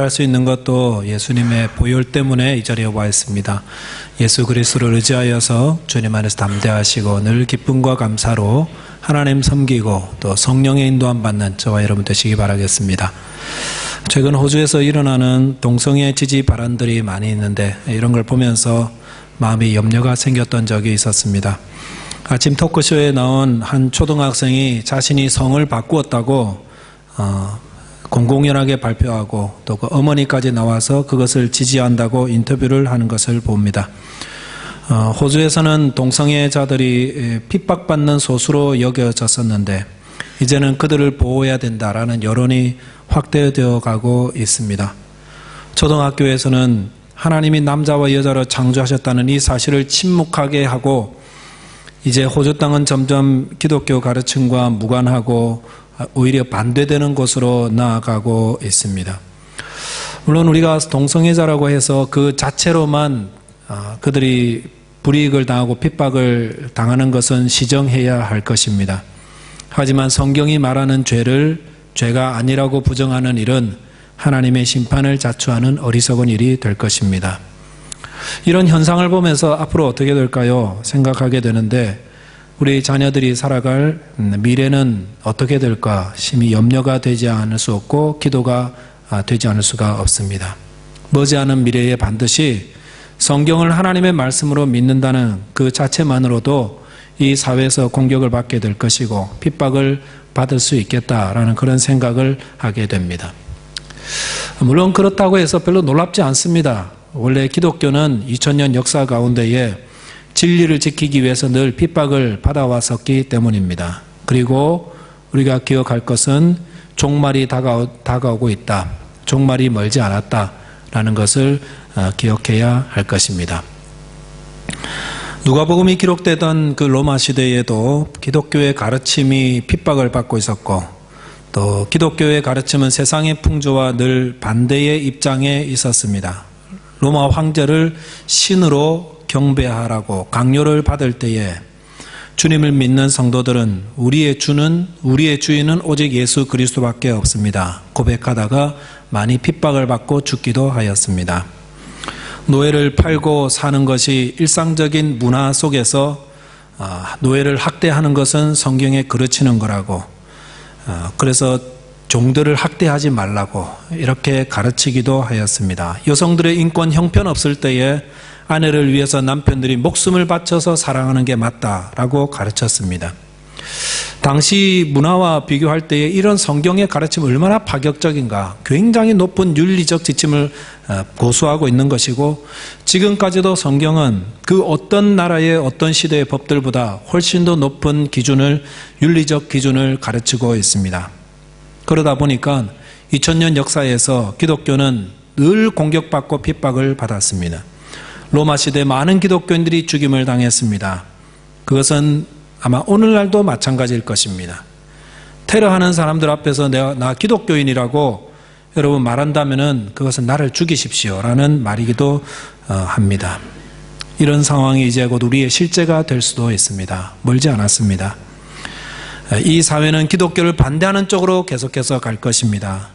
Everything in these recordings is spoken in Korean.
할 수 있는 것도 예수님의 보혈 때문에 이 자리에 와 있습니다. 예수 그리스도를 의지하여서 주님 안에서 담대하시고 늘 기쁨과 감사로 하나님 섬기고 또 성령의 인도함 받는 저와 여러분 되시기 바라겠습니다. 최근 호주에서 일어나는 동성애 지지 발언들이 많이 있는데 이런 걸 보면서 마음이 염려가 생겼던 적이 있었습니다. 아침 토크쇼에 나온 한 초등학생이 자신이 성을 바꾸었다고 공공연하게 발표하고 또 그 어머니까지 나와서 그것을 지지한다고 인터뷰를 하는 것을 봅니다. 호주에서는 동성애자들이 핍박받는 소수로 여겨졌었는데 이제는 그들을 보호해야 된다라는 여론이 확대되어 가고 있습니다. 초등학교에서는 하나님이 남자와 여자로 창조하셨다는 이 사실을 침묵하게 하고 이제 호주 땅은 점점 기독교 가르침과 무관하고 오히려 반대되는 곳으로 나아가고 있습니다. 물론 우리가 동성애자라고 해서 그 자체로만 그들이 불이익을 당하고 핍박을 당하는 것은 시정해야 할 것입니다. 하지만 성경이 말하는 죄를 죄가 아니라고 부정하는 일은 하나님의 심판을 자초하는 어리석은 일이 될 것입니다. 이런 현상을 보면서 앞으로 어떻게 될까요? 생각하게 되는데 우리 자녀들이 살아갈 미래는 어떻게 될까 심히 염려가 되지 않을 수 없고 기도가 되지 않을 수가 없습니다. 머지않은 미래에 반드시 성경을 하나님의 말씀으로 믿는다는 그 자체만으로도 이 사회에서 공격을 받게 될 것이고 핍박을 받을 수 있겠다라는 그런 생각을 하게 됩니다. 물론 그렇다고 해서 별로 놀랍지 않습니다. 원래 기독교는 2000년 역사 가운데에 진리를 지키기 위해서 늘 핍박을 받아왔었기 때문입니다. 그리고 우리가 기억할 것은 종말이 다가오고 있다. 종말이 멀지 않았다라는 것을 기억해야 할 것입니다. 누가복음이 기록되던 그 로마 시대에도 기독교의 가르침이 핍박을 받고 있었고 또 기독교의 가르침은 세상의 풍조와 늘 반대의 입장에 있었습니다. 로마 황제를 신으로 경배하라고 강요를 받을 때에 주님을 믿는 성도들은 우리의 주인은 오직 예수 그리스도밖에 없습니다. 고백하다가 많이 핍박을 받고 죽기도 하였습니다. 노예를 팔고 사는 것이 일상적인 문화 속에서 노예를 학대하는 것은 성경에 그르치는 거라고 그래서 종들을 학대하지 말라고 이렇게 가르치기도 하였습니다. 여성들의 인권 형편없을 때에 아내를 위해서 남편들이 목숨을 바쳐서 사랑하는 게 맞다라고 가르쳤습니다. 당시 문화와 비교할 때에 이런 성경의 가르침이 얼마나 파격적인가, 굉장히 높은 윤리적 지침을 고수하고 있는 것이고 지금까지도 성경은 그 어떤 나라의 어떤 시대의 법들보다 훨씬 더 높은 기준을, 윤리적 기준을 가르치고 있습니다. 그러다 보니까 2000년 역사에서 기독교는 늘 공격받고 핍박을 받았습니다. 로마 시대 많은 기독교인들이 죽임을 당했습니다. 그것은 아마 오늘날도 마찬가지일 것입니다. 테러하는 사람들 앞에서 나 기독교인이라고 여러분 말한다면은 그것은 나를 죽이십시오라는 말이기도 합니다. 이런 상황이 이제 곧 우리의 실제가 될 수도 있습니다. 멀지 않았습니다. 이 사회는 기독교를 반대하는 쪽으로 계속해서 갈 것입니다.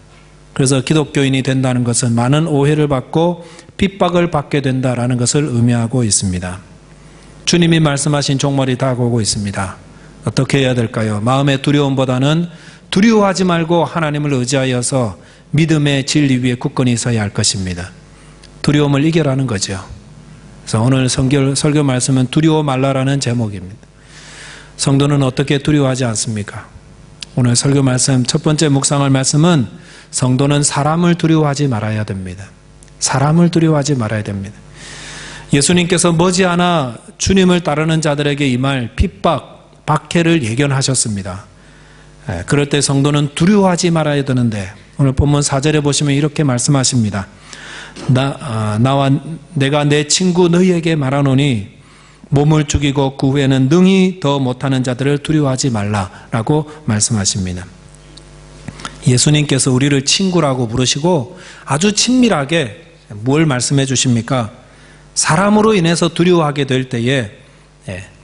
그래서 기독교인이 된다는 것은 많은 오해를 받고 핍박을 받게 된다는 것을 의미하고 있습니다. 주님이 말씀하신 종말이 다가오고 있습니다. 어떻게 해야 될까요? 마음의 두려움보다는 두려워하지 말고 하나님을 의지하여서 믿음의 진리 위에 굳건히 서야 할 것입니다. 두려움을 이겨라는 거죠. 그래서 오늘 설교 말씀은 두려워 말라라는 제목입니다. 성도는 어떻게 두려워하지 않습니까? 오늘 설교 말씀 첫 번째 묵상할 말씀은 성도는 사람을 두려워하지 말아야 됩니다. 사람을 두려워하지 말아야 됩니다. 예수님께서 머지않아 주님을 따르는 자들에게 임할 핍박, 박해를 예견하셨습니다. 그럴 때 성도는 두려워하지 말아야 되는데 오늘 본문 4절에 보시면 이렇게 말씀하십니다. 나와 내가 내 친구 너희에게 말하노니 몸을 죽이고 그 후에는 능히 더 못하는 자들을 두려워하지 말라라고 말씀하십니다. 예수님께서 우리를 친구라고 부르시고 아주 친밀하게 뭘 말씀해 주십니까? 사람으로 인해서 두려워하게 될 때에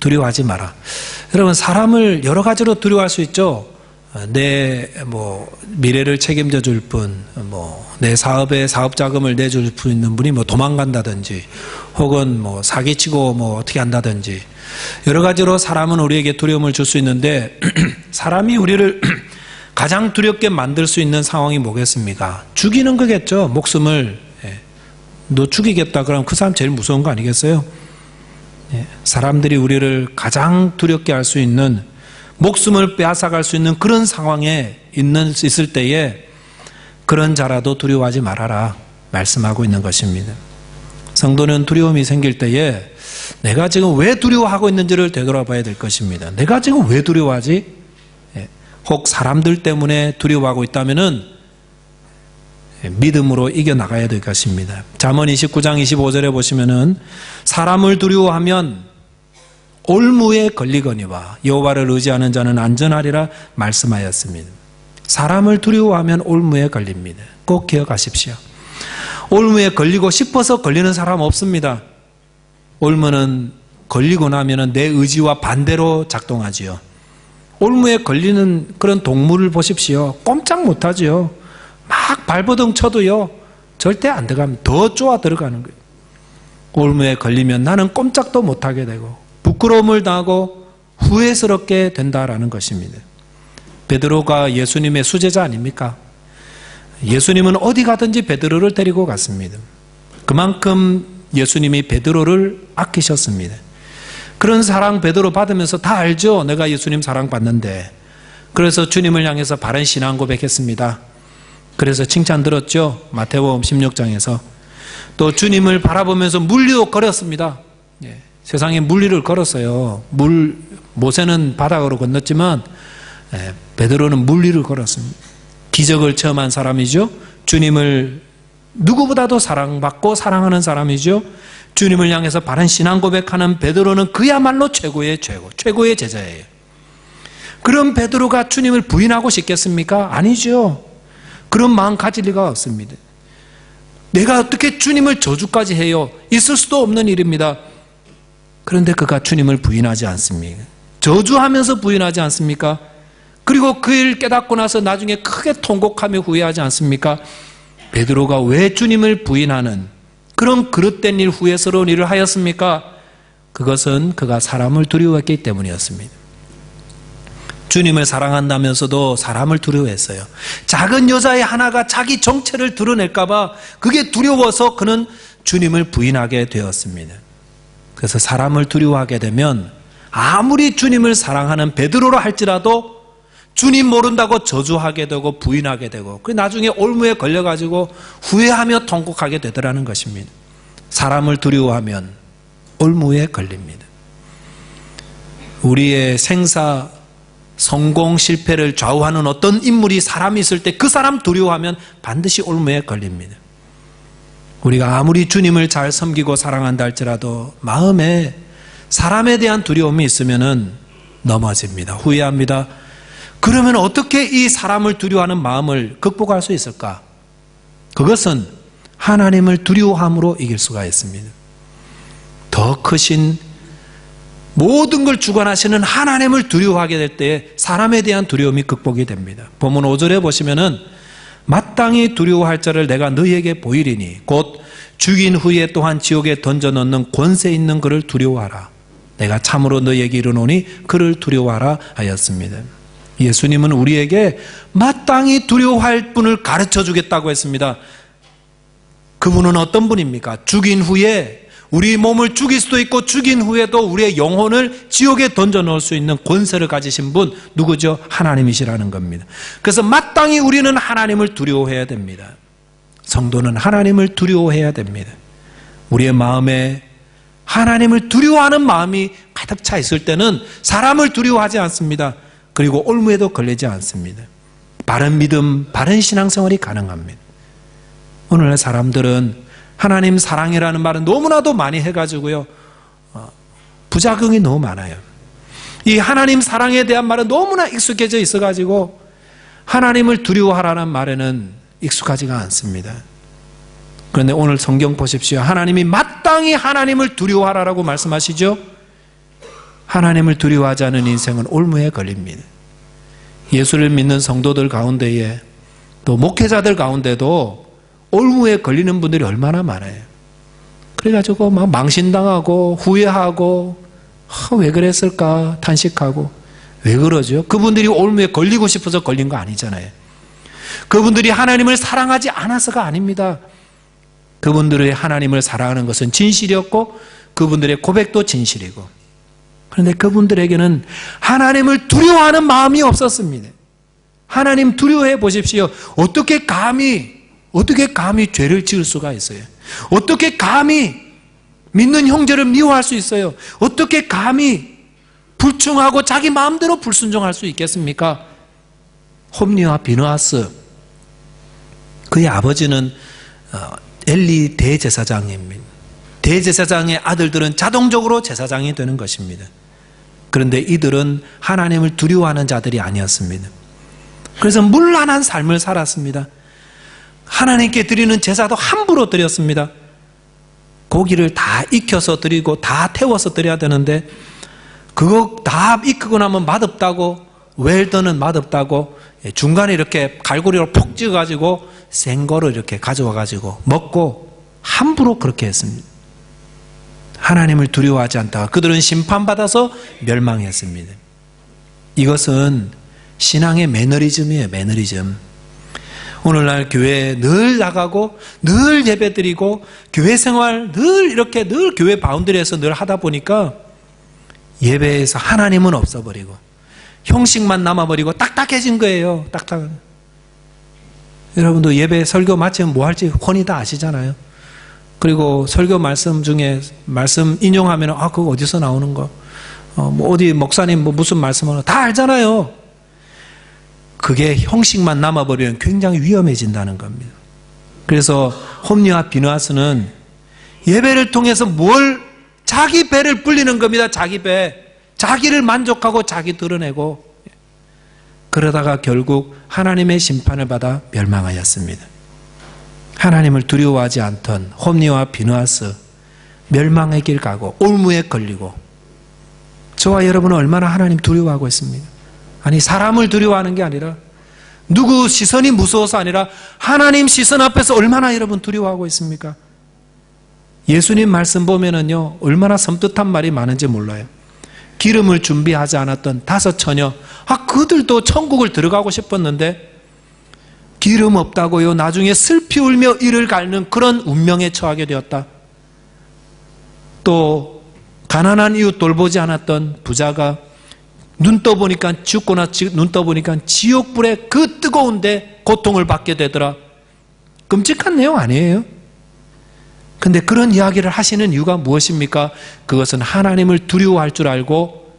두려워하지 마라. 여러분 사람을 여러 가지로 두려워할 수 있죠. 내 미래를 책임져 줄 뿐, 내 사업에 사업 자금을 내줄 수 있는 분이 도망간다든지, 혹은 사기치고 어떻게 한다든지, 여러 가지로 사람은 우리에게 두려움을 줄 수 있는데, 사람이 우리를 가장 두렵게 만들 수 있는 상황이 뭐겠습니까? 죽이는 거겠죠. 목숨을 너 죽이겠다 그러면 그 사람 제일 무서운 거 아니겠어요? 사람들이 우리를 가장 두렵게 할 수 있는, 목숨을 빼앗아갈 수 있는 그런 상황에 있을 때에 그런 자라도 두려워하지 말아라 말씀하고 있는 것입니다. 성도는 두려움이 생길 때에 내가 지금 왜 두려워하고 있는지를 되돌아봐야 될 것입니다. 내가 지금 왜 두려워하지? 혹 사람들 때문에 두려워하고 있다면은 믿음으로 이겨나가야 될 것입니다. 잠언 29장 25절에 보시면은 사람을 두려워하면 올무에 걸리거니와 여호와를 의지하는 자는 안전하리라 말씀하였습니다. 사람을 두려워하면 올무에 걸립니다. 꼭 기억하십시오. 올무에 걸리고 싶어서 걸리는 사람 없습니다. 올무는 걸리고 나면 내 의지와 반대로 작동하지요. 올무에 걸리는 그런 동물을 보십시오. 꼼짝 못하지요. 막 발버둥 쳐도요, 절대 안 들어가면 더 쪼아 들어가는 거예요. 올무에 걸리면 나는 꼼짝도 못하게 되고 부끄러움을 당하고 후회스럽게 된다라는 것입니다. 베드로가 예수님의 수제자 아닙니까? 예수님은 어디 가든지 베드로를 데리고 갔습니다. 그만큼 예수님이 베드로를 아끼셨습니다. 그런 사랑 베드로 받으면서 다 알죠? 내가 예수님 사랑받는데. 그래서 주님을 향해서 바른 신앙 고백했습니다. 그래서 칭찬 들었죠? 마태복음 16장에서. 또 주님을 바라보면서 물리도 걸었습니다. 세상에 물리를 걸었어요. 모세는 바닥으로 건넜지만 베드로는 물리를 걸었습니다. 기적을 체험한 사람이죠. 주님을 누구보다도 사랑받고 사랑하는 사람이죠. 주님을 향해서 바른 신앙 고백하는 베드로는 그야말로 최고의 제자예요. 그런 베드로가 주님을 부인하고 싶겠습니까? 아니죠. 그런 마음 가질 리가 없습니다. 내가 어떻게 주님을 저주까지 해요? 있을 수도 없는 일입니다. 그런데 그가 주님을 부인하지 않습니까? 저주하면서 부인하지 않습니까? 그리고 그 일 깨닫고 나서 나중에 크게 통곡하며 후회하지 않습니까? 베드로가 왜 주님을 부인하는 그런 그릇된 일, 후회스러운 일을 하였습니까? 그것은 그가 사람을 두려워했기 때문이었습니다. 주님을 사랑한다면서도 사람을 두려워했어요. 작은 여자의 하나가 자기 정체를 드러낼까 봐 그게 두려워서 그는 주님을 부인하게 되었습니다. 그래서 사람을 두려워하게 되면 아무리 주님을 사랑하는 베드로라 할지라도 주님 모른다고 저주하게 되고 부인하게 되고 그 나중에 올무에 걸려가지고 후회하며 통곡하게 되더라는 것입니다. 사람을 두려워하면 올무에 걸립니다. 우리의 생사, 성공, 실패를 좌우하는 어떤 인물이 사람이 있을 때 그 사람 두려워하면 반드시 올무에 걸립니다. 우리가 아무리 주님을 잘 섬기고 사랑한다 할지라도 마음에 사람에 대한 두려움이 있으면 넘어집니다. 후회합니다. 그러면 어떻게 이 사람을 두려워하는 마음을 극복할 수 있을까? 그것은 하나님을 두려워함으로 이길 수가 있습니다. 더 크신 모든 걸 주관하시는 하나님을 두려워하게 될 때 사람에 대한 두려움이 극복이 됩니다. 본문 5절에 보시면은 마땅히 두려워할 자를 내가 너희에게 보이리니 곧 죽인 후에 또한 지옥에 던져넣는 권세 있는 그를 두려워하라. 내가 참으로 너희에게 이르노니 그를 두려워하라 하였습니다. 예수님은 우리에게 마땅히 두려워할 분을 가르쳐 주겠다고 했습니다. 그분은 어떤 분입니까? 죽인 후에 우리 몸을 죽일 수도 있고 죽인 후에도 우리의 영혼을 지옥에 던져 넣을 수 있는 권세를 가지신 분 누구죠? 하나님이시라는 겁니다. 그래서 마땅히 우리는 하나님을 두려워해야 됩니다. 성도는 하나님을 두려워해야 됩니다. 우리의 마음에 하나님을 두려워하는 마음이 가득 차 있을 때는 사람을 두려워하지 않습니다. 그리고 올무에도 걸리지 않습니다. 바른 믿음, 바른 신앙생활이 가능합니다. 오늘날 사람들은 하나님 사랑이라는 말은 너무나도 많이 해가지고요, 부작용이 너무 많아요. 이 하나님 사랑에 대한 말은 너무나 익숙해져 있어가지고 하나님을 두려워하라는 말에는 익숙하지가 않습니다. 그런데 오늘 성경 보십시오. 하나님이 마땅히 하나님을 두려워하라고 말씀하시죠. 하나님을 두려워하지 않은 인생은 올무에 걸립니다. 예수를 믿는 성도들 가운데에 또 목회자들 가운데도 올무에 걸리는 분들이 얼마나 많아요. 그래가지고 막 망신당하고 후회하고 왜 그랬을까 탄식하고. 왜 그러죠? 그분들이 올무에 걸리고 싶어서 걸린 거 아니잖아요. 그분들이 하나님을 사랑하지 않아서가 아닙니다. 그분들의 하나님을 사랑하는 것은 진실이었고 그분들의 고백도 진실이고, 그런데 그분들에게는 하나님을 두려워하는 마음이 없었습니다. 하나님 두려워해 보십시오. 어떻게 감히 죄를 지을 수가 있어요? 어떻게 감히 믿는 형제를 미워할 수 있어요? 어떻게 감히 불충하고 자기 마음대로 불순종할 수 있겠습니까? 홈리와 비느하스, 그의 아버지는 엘리 대제사장입니다. 대제사장의 아들들은 자동적으로 제사장이 되는 것입니다. 그런데 이들은 하나님을 두려워하는 자들이 아니었습니다. 그래서 문란한 삶을 살았습니다. 하나님께 드리는 제사도 함부로 드렸습니다. 고기를 다 익혀서 드리고 다 태워서 드려야 되는데 그거 다 익히고 나면 맛없다고, 웰던은 맛없다고 중간에 이렇게 갈고리로 푹 찍어가지고 생거를 이렇게 가져와가지고 먹고 함부로 그렇게 했습니다. 하나님을 두려워하지 않다가 그들은 심판받아서 멸망했습니다. 이것은 신앙의 매너리즘이에요. 매너리즘. 오늘날 교회에 늘 나가고 늘 예배드리고 교회 생활 늘 이렇게 늘 교회 바운드리에서 늘 하다 보니까 예배에서 하나님은 없어버리고 형식만 남아버리고 딱딱해진 거예요. 딱딱한. 여러분도 예배 설교 마치면 뭐 할지 훤히 다 아시잖아요. 그리고 설교 말씀 중에 말씀 인용하면 그거 어디서 나오는 거? 뭐 어디 목사님 뭐 무슨 말씀하는 다 알잖아요. 그게 형식만 남아버리면 굉장히 위험해진다는 겁니다. 그래서 홈리와 비느하스는 예배를 통해서 자기 배를 불리는 겁니다. 자기 배. 자기를 만족하고 자기 드러내고, 그러다가 결국 하나님의 심판을 받아 멸망하였습니다. 하나님을 두려워하지 않던 홈리와 비느하스, 멸망의 길 가고 올무에 걸리고. 저와 여러분은 얼마나 하나님 두려워하고 있습니까? 아니, 사람을 두려워하는 게 아니라, 누구 시선이 무서워서 아니라 하나님 시선 앞에서 얼마나 여러분 두려워하고 있습니까? 예수님 말씀 보면은요, 얼마나 섬뜩한 말이 많은지 몰라요. 기름을 준비하지 않았던 5 처녀, 그들도 천국을 들어가고 싶었는데 기름 없다고요, 나중에 슬피 울며 이를 갈는 그런 운명에 처하게 되었다. 또 가난한 이웃 돌보지 않았던 부자가 눈 떠보니까 죽거나 눈 떠보니까 지옥불에 그 뜨거운데 고통을 받게 되더라. 끔찍한 내용 아니에요? 근데 그런 이야기를 하시는 이유가 무엇입니까? 그것은 하나님을 두려워할 줄 알고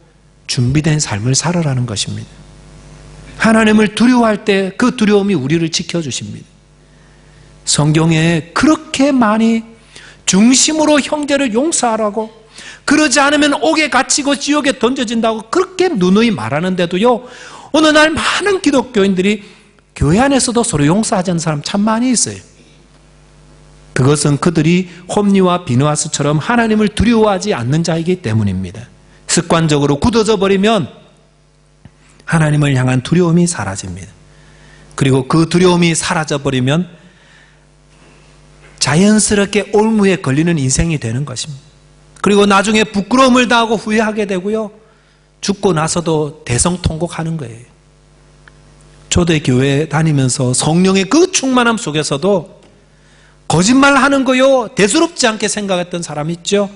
준비된 삶을 살아라는 것입니다. 하나님을 두려워할 때 그 두려움이 우리를 지켜주십니다. 성경에 그렇게 많이 중심으로 형제를 용서하라고, 그러지 않으면 옥에 갇히고 지옥에 던져진다고 그렇게 누누이 말하는데도요, 어느 날 많은 기독교인들이 교회 안에서도 서로 용서하지 않는 사람 참 많이 있어요. 그것은 그들이 홈리와 비느하스처럼 하나님을 두려워하지 않는 자이기 때문입니다. 습관적으로 굳어져 버리면 하나님을 향한 두려움이 사라집니다. 그리고 그 두려움이 사라져 버리면 자연스럽게 올무에 걸리는 인생이 되는 것입니다. 그리고 나중에 부끄러움을 당하고 후회하게 되고요, 죽고 나서도 대성통곡하는 거예요. 초대교회 다니면서 성령의 그 충만함 속에서도 거짓말하는 거요, 대수롭지 않게 생각했던 사람 있죠?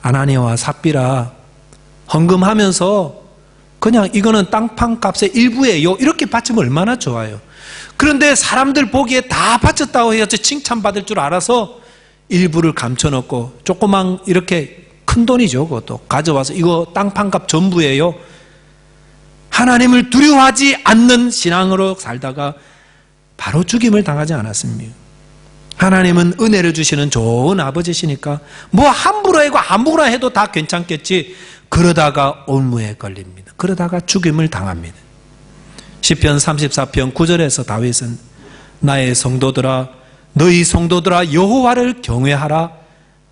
아나니아와 삽비라 헌금하면서 그냥 이거는 땅판 값의 일부예요, 이렇게 바치면 얼마나 좋아요. 그런데 사람들 보기에 다 바쳤다고 해서 칭찬받을 줄 알아서 일부를 감춰놓고, 조그만 이렇게 큰 돈이죠, 그것도 가져와서 이거 땅판값 전부예요. 하나님을 두려워하지 않는 신앙으로 살다가 바로 죽임을 당하지 않았습니까? 하나님은 은혜를 주시는 좋은 아버지시니까 뭐 함부로 하고 아무거나 해도 다 괜찮겠지. 그러다가 올무에 걸립니다. 그러다가 죽임을 당합니다. 시편 34편 9절에서 다윗은 나의 성도들아, 너희 성도들아, 여호와를 경외하라.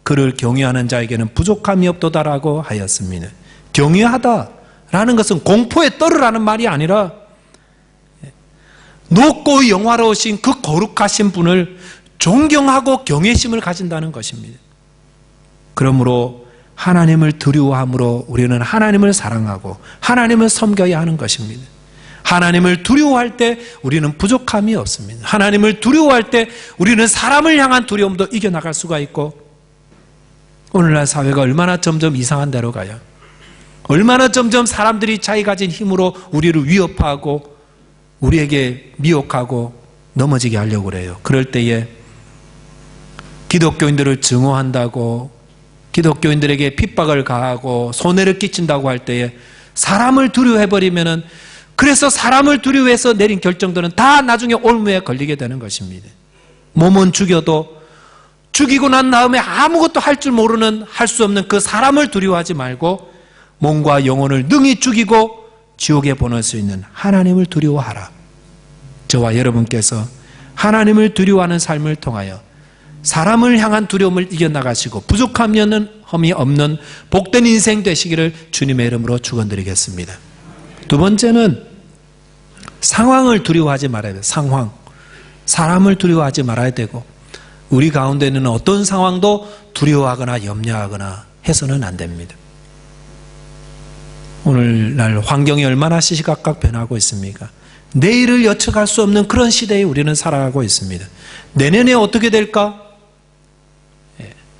그를 경외하는 자에게는 부족함이 없도다라고 하였습니다. 경외하다, 라는 것은 공포에 떨으라는 말이 아니라 높고 영화로우신 그 거룩하신 분을 존경하고 경외심을 가진다는 것입니다. 그러므로 하나님을 두려워함으로 우리는 하나님을 사랑하고 하나님을 섬겨야 하는 것입니다. 하나님을 두려워할 때 우리는 부족함이 없습니다. 하나님을 두려워할 때 우리는 사람을 향한 두려움도 이겨나갈 수가 있고, 오늘날 사회가 얼마나 점점 이상한 데로 가요. 얼마나 점점 사람들이 자기 가진 힘으로 우리를 위협하고 우리에게 미혹하고 넘어지게 하려고 그래요. 그럴 때에 기독교인들을 증오한다고, 기독교인들에게 핍박을 가하고 손해를 끼친다고 할 때에 사람을 두려워해버리면은, 그래서 사람을 두려워해서 내린 결정들은 다 나중에 올무에 걸리게 되는 것입니다. 몸은 죽여도 죽이고 난 다음에 아무것도 할 줄 모르는, 할 수 없는 그 사람을 두려워하지 말고 몸과 영혼을 능히 죽이고 지옥에 보낼 수 있는 하나님을 두려워하라. 저와 여러분께서 하나님을 두려워하는 삶을 통하여 사람을 향한 두려움을 이겨나가시고 부족함이 없는 복된 인생 되시기를 주님의 이름으로 축원드리겠습니다. 두 번째는 상황을 두려워하지 말아야 돼요. 상황. 사람을 두려워하지 말아야 되고, 우리 가운데는 어떤 상황도 두려워하거나 염려하거나 해서는 안 됩니다. 오늘날 환경이 얼마나 시시각각 변하고 있습니까? 내일을 예측할 수 없는 그런 시대에 우리는 살아가고 있습니다. 내년에 어떻게 될까?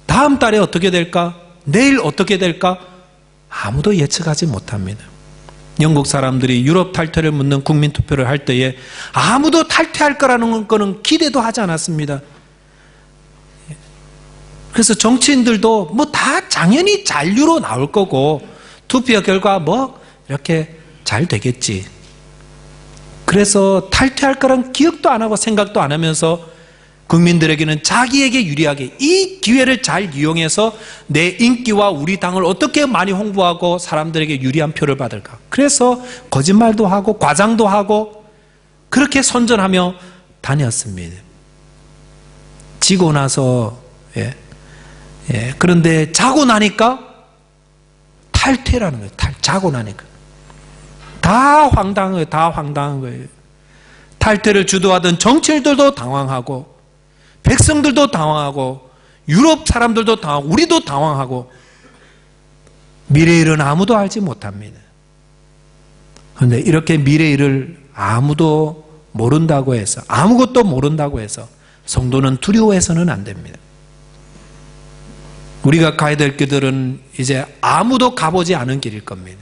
다음 달에 어떻게 될까? 내일 어떻게 될까? 아무도 예측하지 못합니다. 영국 사람들이 유럽 탈퇴를 묻는 국민투표를 할 때에 아무도 탈퇴할 거라는 거는 기대도 하지 않았습니다. 그래서 정치인들도 뭐 다 당연히 잔류로 나올 거고 투표 결과 뭐 이렇게 잘 되겠지. 그래서 탈퇴할 거란 기억도 안 하고 생각도 안 하면서 국민들에게는 자기에게 유리하게 이 기회를 잘 이용해서 내 인기와 우리 당을 어떻게 많이 홍보하고 사람들에게 유리한 표를 받을까. 그래서 거짓말도 하고 과장도 하고 그렇게 선전하며 다녔습니다. 지고 나서 그런데 자고 나니까 탈퇴라는 거예요. 자고 나니까 다 황당한 거예요. 다 황당한 거예요. 탈퇴를 주도하던 정치인들도 당황하고 백성들도 당황하고 유럽 사람들도 당황하고 우리도 당황하고 미래일은 아무도 알지 못합니다. 그런데 이렇게 미래일을 아무도 모른다고 해서, 아무것도 모른다고 해서 성도는 두려워해서는 안 됩니다. 우리가 가야 될 길들은 이제 아무도 가보지 않은 길일 겁니다.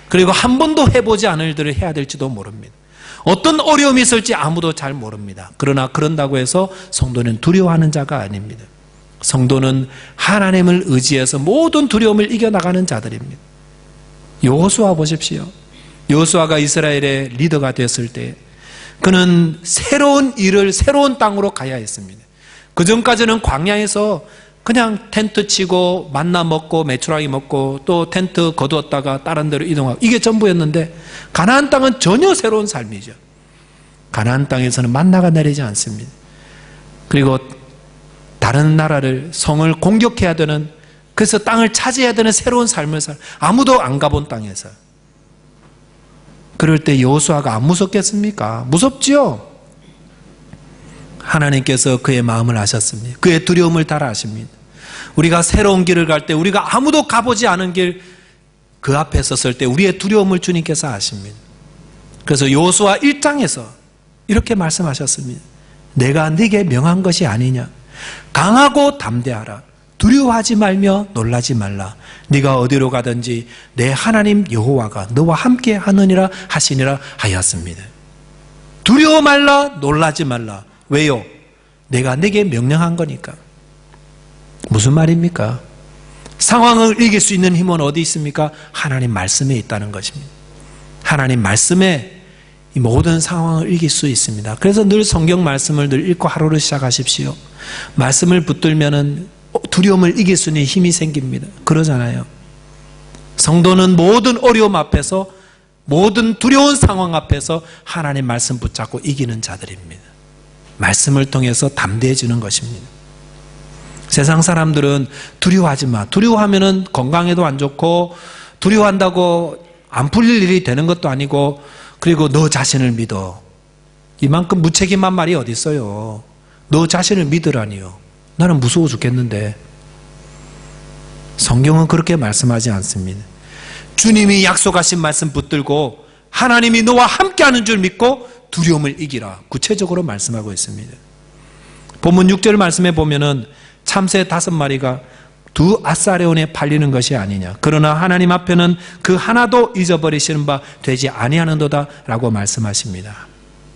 그리고 한 번도 해보지 않은 일들을 해야 될지도 모릅니다. 어떤 어려움이 있을지 아무도 잘 모릅니다. 그러나 그런다고 해서 성도는 두려워하는 자가 아닙니다. 성도는 하나님을 의지해서 모든 두려움을 이겨나가는 자들입니다. 여호수아 보십시오. 여호수아가 이스라엘의 리더가 됐을 때 그는 새로운 일을 새로운 땅으로 가야 했습니다. 그 전까지는 광야에서 그냥 텐트 치고 만나 먹고 메추라기 먹고 또 텐트 거두었다가 다른 데로 이동하고 이게 전부였는데, 가나안 땅은 전혀 새로운 삶이죠. 가나안 땅에서는 만나가 내리지 않습니다. 그리고 다른 나라를, 성을 공격해야 되는, 그래서 땅을 차지해야 되는 새로운 삶을 아무도 안 가본 땅에서. 그럴 때 여호수아가 안 무섭겠습니까? 무섭지요. 하나님께서 그의 마음을 아셨습니다. 그의 두려움을 다 아십니다. 우리가 새로운 길을 갈 때, 우리가 아무도 가보지 않은 길, 그 앞에 섰을 때 우리의 두려움을 주님께서 아십니다. 그래서 여호수아 1장에서 이렇게 말씀하셨습니다. 내가 네게 명한 것이 아니냐. 강하고 담대하라. 두려워하지 말며 놀라지 말라. 네가 어디로 가든지 내 하나님 여호와가 너와 함께 하느니라 하시니라 하였습니다. 두려워 말라, 놀라지 말라. 왜요? 내가 네게 명령한 거니까. 무슨 말입니까? 상황을 이길 수 있는 힘은 어디 있습니까? 하나님 말씀에 있다는 것입니다. 하나님 말씀에 이 모든 상황을 이길 수 있습니다. 그래서 늘 성경 말씀을 늘 읽고 하루를 시작하십시오. 말씀을 붙들면은 두려움을 이길 수 있는 힘이 생깁니다. 그러잖아요. 성도는 모든 어려움 앞에서, 모든 두려운 상황 앞에서 하나님 말씀 붙잡고 이기는 자들입니다. 말씀을 통해서 담대해지는 것입니다. 세상 사람들은 두려워하지 마. 두려워하면은 건강에도 안 좋고, 두려워한다고 안 풀릴 일이 되는 것도 아니고, 그리고 너 자신을 믿어. 이만큼 무책임한 말이 어디 있어요. 너 자신을 믿으라니요. 나는 무서워 죽겠는데. 성경은 그렇게 말씀하지 않습니다. 주님이 약속하신 말씀 붙들고 하나님이 너와 함께하는 줄 믿고 두려움을 이기라. 구체적으로 말씀하고 있습니다. 본문 6절 말씀에 보면은 참새 5마리가 두 아사레온에 팔리는 것이 아니냐. 그러나 하나님 앞에는 그 하나도 잊어버리시는 바 되지 아니하는도다 라고 말씀하십니다.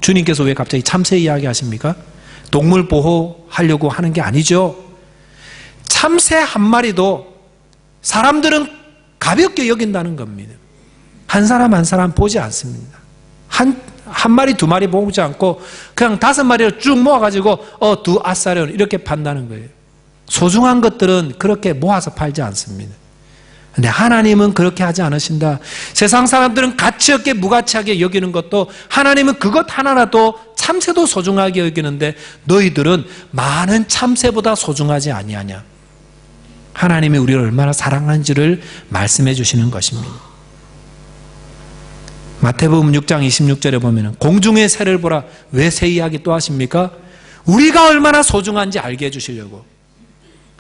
주님께서 왜 갑자기 참새 이야기 하십니까? 동물 보호하려고 하는 게 아니죠. 참새 한 마리도 사람들은 가볍게 여긴다는 겁니다. 한 사람 한 사람 보지 않습니다. 한 마리 두 마리 보지 않고 그냥 5마리를 쭉 모아가지고 두 아사레온 이렇게 판다는 거예요. 소중한 것들은 그렇게 모아서 팔지 않습니다. 근데 하나님은 그렇게 하지 않으신다. 세상 사람들은 가치 없게 무가치하게 여기는 것도 하나님은 그것 하나라도 참새도 소중하게 여기는데 너희들은 많은 참새보다 소중하지 아니하냐. 하나님이 우리를 얼마나 사랑하는지를 말씀해 주시는 것입니다. 마태복음 6장 26절에 보면 공중의 새를 보라. 왜 새 이야기 또 하십니까? 우리가 얼마나 소중한지 알게 해주시려고.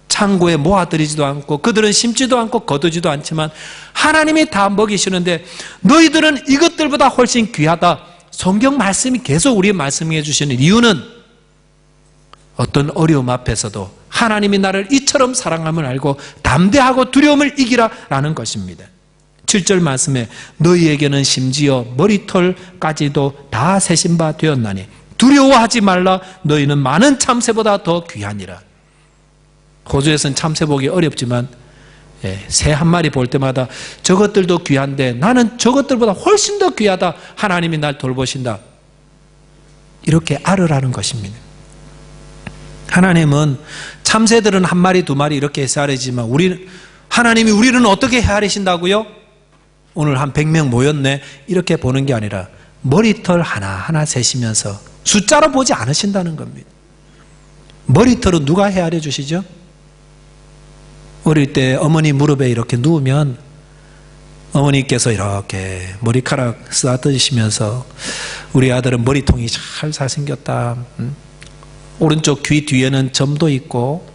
창고에 모아들이지도 않고 그들은 심지도 않고 거두지도 않지만 하나님이 다 먹이시는데 너희들은 이것들보다 훨씬 귀하다. 성경 말씀이 계속 우리의 말씀해 주시는 이유는 어떤 어려움 앞에서도 하나님이 나를 이처럼 사랑함을 알고 담대하고 두려움을 이기라 라는 것입니다. 7절 말씀에 너희에게는 심지어 머리털까지도 다 세신 바 되었나니 두려워하지 말라. 너희는 많은 참새보다 더 귀하니라. 호주에서는 참새 보기 어렵지만 새 한 마리 볼 때마다 저것들도 귀한데 나는 저것들보다 훨씬 더 귀하다. 하나님이 날 돌보신다. 이렇게 알으라는 것입니다. 하나님은 참새들은 한 마리 두 마리 이렇게 헤아리지만 하나님이 우리는 어떻게 헤아리신다고요? 오늘 한 100명 모였네 이렇게 보는 게 아니라 머리털 하나하나 세시면서 숫자로 보지 않으신다는 겁니다. 머리털은 누가 헤아려 주시죠? 어릴 때 어머니 무릎에 이렇게 누우면 어머니께서 이렇게 머리카락 쓰다듬으시면서 우리 아들은 머리통이 잘 생겼다. 오른쪽 귀 뒤에는 점도 있고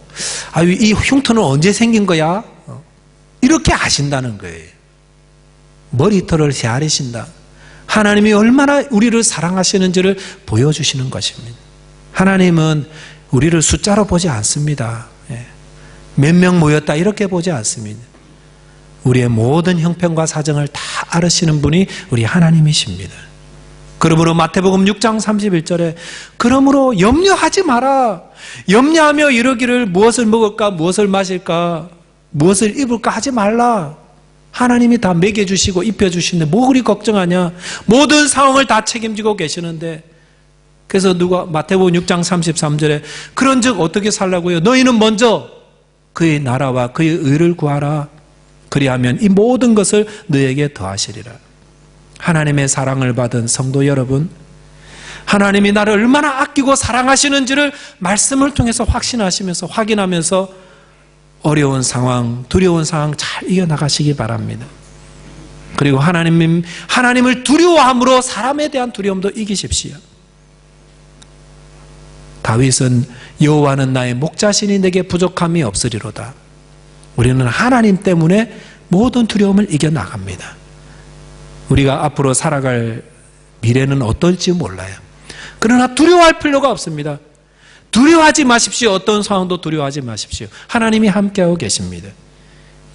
이 흉터는 언제 생긴 거야? 이렇게 아신다는 거예요. 머리털을 헤아리신다. 하나님이 얼마나 우리를 사랑하시는지를 보여주시는 것입니다. 하나님은 우리를 숫자로 보지 않습니다. 몇 명 모였다 이렇게 보지 않습니다. 우리의 모든 형편과 사정을 다 알으시는 분이 우리 하나님이십니다. 그러므로 마태복음 6장 31절에 그러므로 염려하지 마라. 염려하며 이러기를 무엇을 먹을까 무엇을 마실까 무엇을 입을까 하지 말라. 하나님이 다 먹여주시고 입혀주시는데 뭐 그리 걱정하냐. 모든 상황을 다 책임지고 계시는데. 그래서 마태복음 6장 33절에 그런즉 어떻게 살라고요? 너희는 먼저 그의 나라와 그의 의를 구하라. 그리하면 이 모든 것을 너에게 더하시리라. 하나님의 사랑을 받은 성도 여러분, 하나님이 나를 얼마나 아끼고 사랑하시는지를 말씀을 통해서 확신하시면서 확인하면서 어려운 상황, 두려운 상황 잘 이겨나가시기 바랍니다. 그리고 하나님을 두려워함으로 사람에 대한 두려움도 이기십시오. 다윗은 여호와는 나의 목자시니 내게 부족함이 없으리로다. 우리는 하나님 때문에 모든 두려움을 이겨나갑니다. 우리가 앞으로 살아갈 미래는 어떨지 몰라요. 그러나 두려워할 필요가 없습니다. 두려워하지 마십시오. 어떤 상황도 두려워하지 마십시오. 하나님이 함께하고 계십니다.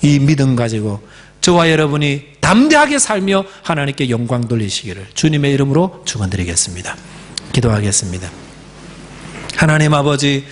이 믿음 가지고 저와 여러분이 담대하게 살며 하나님께 영광 돌리시기를 주님의 이름으로 축원드리겠습니다. 기도하겠습니다. 하나님 아버지,